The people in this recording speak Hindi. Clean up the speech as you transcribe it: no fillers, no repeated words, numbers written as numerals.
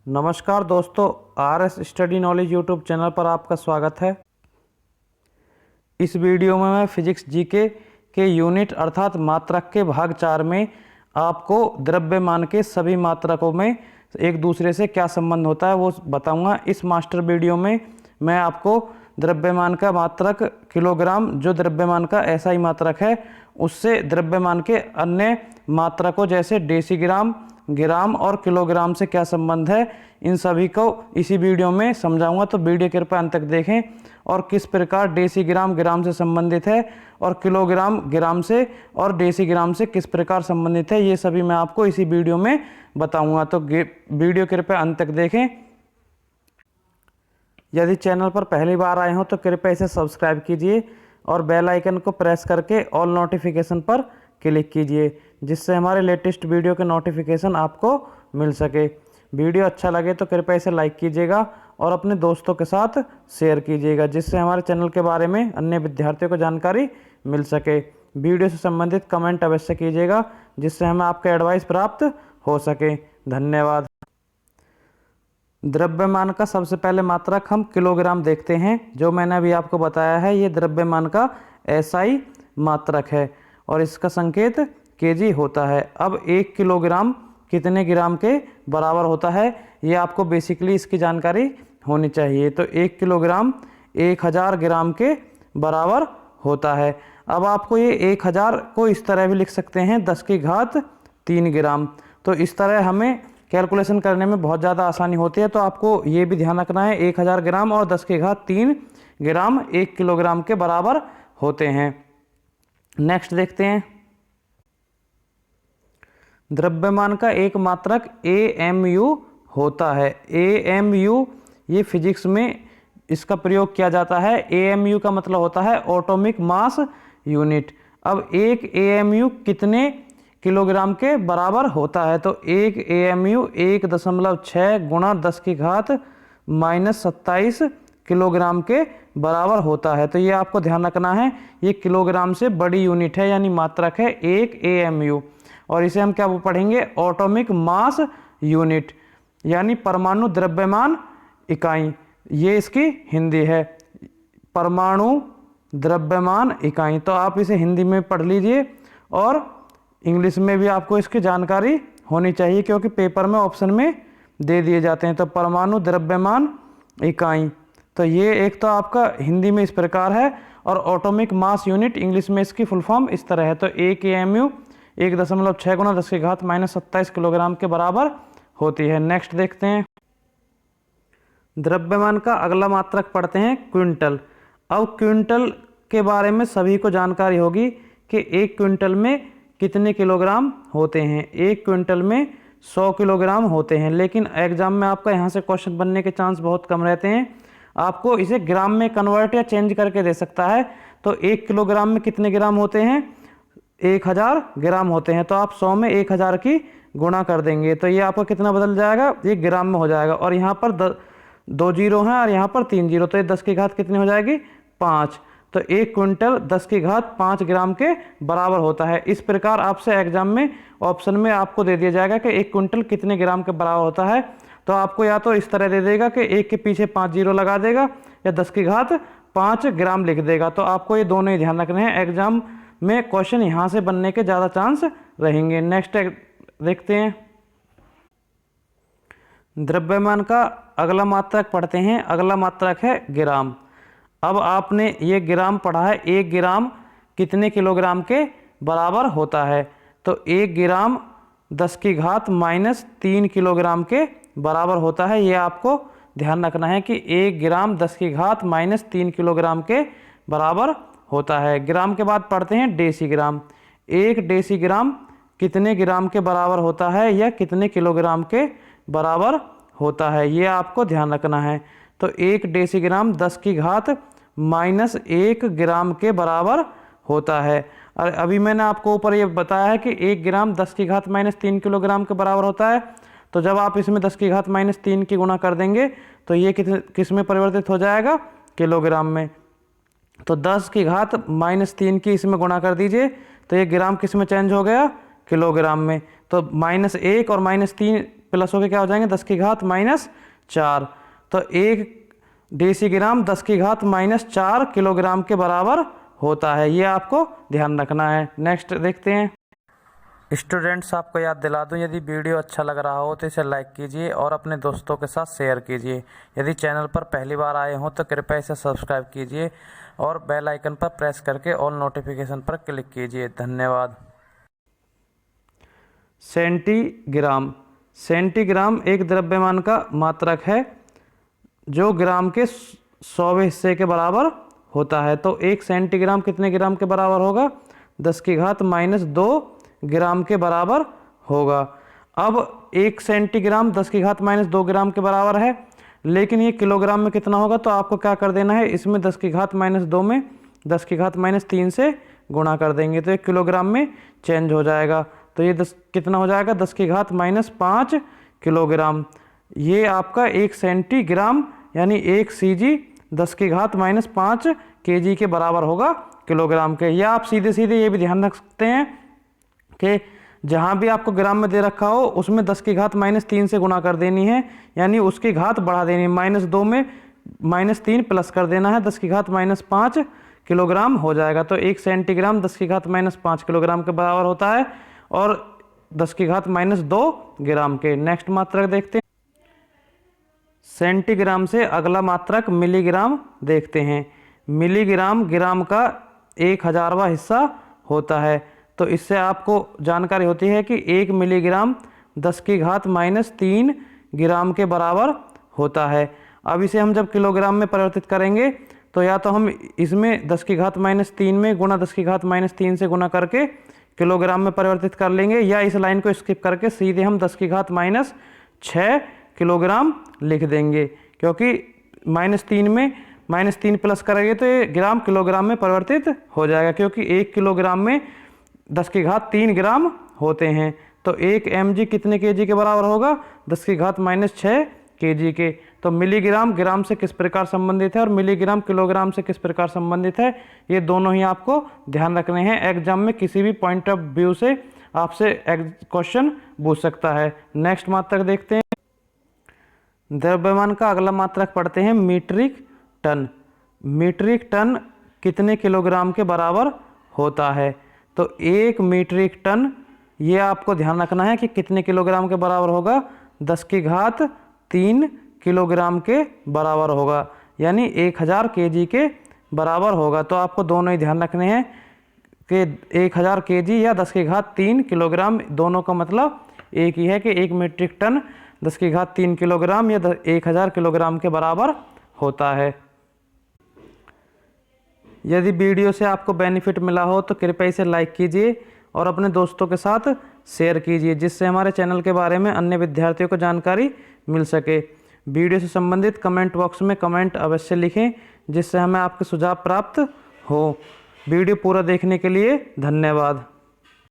नमस्कार दोस्तों, RS study knowledge YouTube channel पर आपका स्वागत है। इस वीडियो में मैं फिजिक्स जीके के यूनिट अर्थात मात्रक के भाग 4 में आपको द्रव्यमान के सभी मात्रकों में एक दूसरे से क्या संबंध होता है वो बताऊंगा। इस मास्टर वीडियो में मैं आपको द्रव्यमान का मात्रक किलोग्राम, जो द्रव्यमान का एसआई मात्रक है, उससे द्रव्यमान के अन्य मात्रकों जैसे डेसीग्राम, ग्राम और किलोग्राम से क्या संबंध है, इन सभी को इसी वीडियो में समझाऊंगा। तो वीडियो कृपया अंत तक देखें और किस प्रकार डेसीग्राम ग्राम से संबंधित है और किलोग्राम ग्राम से और डेसीग्राम से किस प्रकार संबंधित है, ये सभी मैं आपको इसी वीडियो में बताऊंगा। तो वीडियो कृपया अंत तक देखें। यदि चैनल पर पहली बार आए हो तो कृपया इसे सब्सक्राइब कीजिए और बेल आइकन को प्रेस करके ऑल नोटिफिकेशन पर क्लिक कीजिए, जिससे हमारे लेटेस्ट वीडियो के नोटिफिकेशन आपको मिल सके। वीडियो अच्छा लगे तो कृपया इसे लाइक कीजिएगा और अपने दोस्तों के साथ शेयर कीजिएगा, जिससे हमारे चैनल के बारे में अन्य विद्यार्थियों को जानकारी मिल सके। वीडियो से संबंधित कमेंट अवश्य कीजिएगा, जिससे हमें आपका एडवाइस प्राप्त हो सके। धन्यवाद। द्रव्यमान का सबसे पहले मात्रक हम किलोग्राम देखते हैं। जो मैंने अभी आपको बताया है, ये द्रव्यमान का एसआई मात्रक है और इसका संकेत केजी होता है। अब 1 किलोग्राम कितने ग्राम के बराबर होता है, ये आपको बेसिकली इसकी जानकारी होनी चाहिए। तो 1 किलोग्राम 1000 ग्राम के बराबर होता है। अब आपको ये 1000 को इस तरह भी लिख सकते हैं 10 की घात 3 ग्राम। तो इस तरह हमें कैलकुलेशन करने में बहुत ज़्यादा आसानी होती है। तो आपको ये भी ध्यान रखना है 1000 ग्राम और 10 की घात 3 ग्राम 1 किलोग्राम के बराबर होते हैं। नेक्स्ट देखते हैं। द्रव्यमान का एक मात्रक एएमयू होता है। एएमयू ये फिजिक्स में इसका प्रयोग किया जाता है। एएमयू का मतलब होता है एटॉमिक मास यूनिट। अब एक एएमयू कितने किलोग्राम के बराबर होता है, तो एक एएमयू 1.6 गुणा 10 की घात -27 किलोग्राम के बराबर होता है। तो ये आपको ध्यान रखना है, ये किलोग्राम से बड़ी यूनिट है यानी मात्रक है एक एएमयू। और इसे हम क्या पढ़ेंगे, एटॉमिक मास यूनिट यानी परमाणु द्रव्यमान इकाई, ये इसकी हिंदी है, परमाणु द्रव्यमान इकाई। तो आप इसे हिंदी में पढ़ लीजिए और इंग्लिश में भी आपको इसकी जानकारी होनी चाहिए, क्योंकि पेपर में ऑप्शन में दे दिए जाते हैं। तो परमाणु द्रव्यमान इकाई, तो ये एक तो आपका हिंदी में इस प्रकार है और एटॉमिक मास यूनिट इंग्लिश में इसकी फुल फॉर्म इस तरह है। तो एक एएमयू 1.6 गुणा 10 की घात -27 किलोग्राम के बराबर होती है। नेक्स्ट देखते हैं। द्रव्यमान का अगला मात्रक पढ़ते हैं क्विंटल। अब क्विंटल के बारे में सभी को जानकारी होगी कि 1 क्विंटल में कितने किलोग्राम होते हैं। 1 क्विंटल में 100 किलोग्राम होते हैं, लेकिन एग्जाम में आपका यहाँ से क्वेश्चन बनने के चांस बहुत कम रहते हैं। आपको इसे ग्राम में कन्वर्ट या चेंज करके दे सकता है। तो 1 किलोग्राम में कितने ग्राम होते हैं, 1000 ग्राम होते हैं। तो आप 100 में 1000 की गुणा कर देंगे तो ये आपका कितना बदल जाएगा, ये ग्राम में हो जाएगा। और यहाँ पर 2 जीरो हैं और यहाँ पर 3 जीरो, तो ये 10 की घात कितनी हो जाएगी, 5। तो 1 क्विंटल 10 की घात 5 ग्राम के बराबर होता है। इस प्रकार आपसे एग्जाम में ऑप्शन में आपको दे दिया जाएगा कि 1 क्विंटल कितने ग्राम के बराबर होता है। तो आपको या तो इस तरह दे देगा कि 1 के पीछे 5 जीरो लगा देगा या 10 की घात 5 ग्राम लिख देगा। तो आपको ये दोनों ही ध्यान रखने हैं, एग्जाम में क्वेश्चन यहाँ से बनने के ज़्यादा चांस रहेंगे। नेक्स्ट देखते हैं। द्रव्यमान का अगला मात्रक पढ़ते हैं। अगला मात्रक है ग्राम। अब आपने ये ग्राम पढ़ा है, 1 ग्राम कितने किलोग्राम के बराबर होता है। तो 1 ग्राम 10 की घात -3 किलोग्राम के बराबर होता है। ये आपको ध्यान रखना है कि 1 ग्राम 10 की घात -3 किलोग्राम के बराबर होता है। ग्राम के बाद पढ़ते हैं डेसीग्राम। 1 डेसीग्राम कितने ग्राम के बराबर होता है या कितने किलोग्राम के बराबर होता है, ये आपको ध्यान रखना है। तो 1 डेसीग्राम 10 की घात -1 ग्राम के बराबर होता है। और अभी मैंने आपको ऊपर ये बताया है कि 1 ग्राम 10 की घात -3 किलोग्राम के बराबर होता है। तो जब आप इसमें 10 की घात -3 की गुणा कर देंगे तो ये किस में परिवर्तित हो जाएगा, किलोग्राम में। तो 10 की घात -3 की इसमें गुणा कर दीजिए तो ये ग्राम किस में चेंज हो गया, किलोग्राम में। तो -1 और -3 प्लस होकर क्या हो जाएंगे 10 की घात -4। तो 1 डेसीग्राम 10 की घात -4 किलोग्राम के बराबर होता है। ये आपको ध्यान रखना है। नेक्स्ट देखते हैं। स्टूडेंट्स, आपको याद दिला दूं, यदि वीडियो अच्छा लग रहा हो तो इसे लाइक कीजिए और अपने दोस्तों के साथ शेयर कीजिए। यदि चैनल पर पहली बार आए हों तो कृपया इसे सब्सक्राइब कीजिए और बेल आइकन पर प्रेस करके ऑल नोटिफिकेशन पर क्लिक कीजिए। धन्यवाद। सेंटीग्राम। सेंटीग्राम एक द्रव्यमान का मात्रक है जो ग्राम के 100वें हिस्से के बराबर होता है। तो 1 सेंटीग्राम कितने ग्राम के बराबर होगा? 10 की घात -2 ग्राम के बराबर होगा। अब 1 सेंटीग्राम 10 की घात -2 ग्राम के बराबर है, लेकिन ये किलोग्राम में कितना होगा? तो आपको क्या कर देना है, इसमें 10 की घात -2 में 10 की घात -3 से गुणा कर देंगे तो ये किलोग्राम में चेंज हो जाएगा। तो ये 10 कितना हो जाएगा? 10 की घात -5 किलोग्राम। ये आपका 1 सेंटीग्राम यानी 1 सीजी 10 की घात -5 केजी के बराबर होगा किलोग्राम के। या आप सीधे सीधे ये भी ध्यान रख सकते हैं कि जहाँ भी आपको ग्राम में दे रखा हो उसमें 10 की घात -3 से गुणा कर देनी है, यानी उसकी घात बढ़ा देनी है। -2 में -3 प्लस कर देना है, 10 की घात -5 किलोग्राम हो जाएगा। तो 1 सेंटीग्राम 10 की घात -5 किलोग्राम के बराबर होता है और 10 की घात -2 ग्राम के। नेक्स्ट मात्रक देखते हैं। सेंटीग्राम से अगला मात्रक मिलीग्राम देखते हैं। मिलीग्राम ग्राम का 1000वां हिस्सा होता है। तो इससे आपको जानकारी होती है कि 1 मिलीग्राम 10 की घात -3 ग्राम के बराबर होता है। अब इसे हम जब किलोग्राम में परिवर्तित करेंगे तो या तो हम इसमें 10 की घात -3 में गुणा 10 की घात -3 से गुणा करके किलोग्राम में परिवर्तित कर लेंगे, या इस लाइन को स्किप करके सीधे हम 10 की घात -6 किलोग्राम लिख देंगे, क्योंकि -3 में -3 प्लस करेंगे तो ये ग्राम किलोग्राम में परिवर्तित हो जाएगा, क्योंकि 1 किलोग्राम में 10 की घात 3 ग्राम होते हैं। तो 1 mg कितने kg के बराबर होगा? 10 की घात -6 kg के। तो मिलीग्राम ग्राम से किस प्रकार संबंधित है और मिलीग्राम किलोग्राम से किस प्रकार संबंधित है, ये दोनों ही आपको ध्यान रखने हैं। एग्जाम में किसी भी पॉइंट ऑफ व्यू से आपसे क्वेश्चन पूछ सकता है। नेक्स्ट मात्रक देखते हैं। द्रव्यमान का अगला मात्रक पढ़ते हैं, मीट्रिक टन। मीट्रिक टन कितने किलोग्राम के बराबर होता है? तो 1 मीट्रिक टन, ये आपको ध्यान रखना है कि कितने किलोग्राम के बराबर होगा? 10 की घात 3 किलोग्राम के बराबर होगा, यानी 1000 केजी के बराबर होगा। तो आपको दोनों ही ध्यान रखने हैं कि 1000 केजी या 10 की घात 3 किलोग्राम, दोनों का मतलब एक ही है कि 1 मीट्रिक टन 10 की घात 3 किलोग्राम या 1000 किलोग्राम के बराबर होता है। यदि वीडियो से आपको बेनिफिट मिला हो तो कृपया इसे लाइक कीजिए और अपने दोस्तों के साथ शेयर कीजिए, जिससे हमारे चैनल के बारे में अन्य विद्यार्थियों को जानकारी मिल सके। वीडियो से संबंधित कमेंट बॉक्स में कमेंट अवश्य लिखें, जिससे हमें आपके सुझाव प्राप्त हो। वीडियो पूरा देखने के लिए धन्यवाद।